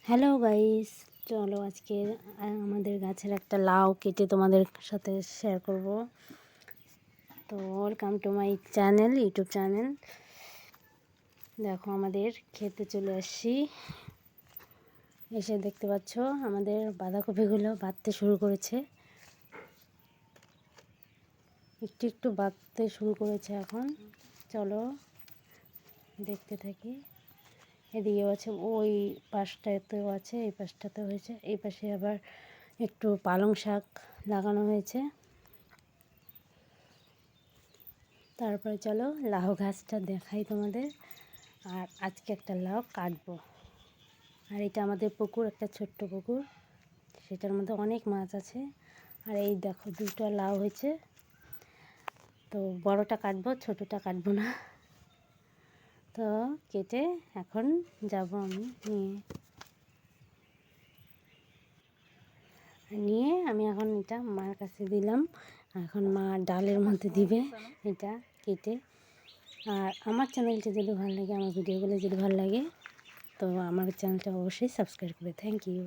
Hello guys, চলো আজকে আমাদের গাছের একটা লাউ কেটে তোমাদের সাথে শেয়ার করব। তো welcome to my channel, YouTube channel. দেখো আমাদের খেতে চলে আসছি। এসে দেখতে পাচ্ছ আমাদের বাঁধাকপিগুলো বাড়তে শুরু করেছে, একটু একটু বাড়তে শুরু করেছে এখন। চলো দেখতে থাকি। এদিকেও আছে, ওই পাশটাতেও আছে, এই পাশটাতেও হয়েছে, এই পাশে আবার একটু পালং শাক লাগানো হয়েছে। তারপরে চলো লাউ গাছটা দেখাই তোমাদের। আর আজকে একটা লাউ কাটবো। আর এটা আমাদের পুকুর, একটা ছোট্ট পুকুর, সেটার মধ্যে অনেক মাছ আছে। আর এই দেখো দুটো লাউ হয়েছে। তো বড়টা কাটবো, ছোটোটা কাটবো না। তো কেটে এখন যাব আমি নিয়ে আমি এখন এটা মার কাছে দিলাম। এখন মা ডালের মধ্যে দিবে এটা কেটে। আর আমার চ্যানেলটা যদি ভালো লাগে, আমার ভিডিওগুলো যদি ভালো লাগে, তো আমার চ্যানেলটা অবশ্যই সাবস্ক্রাইব করবে। Thank you.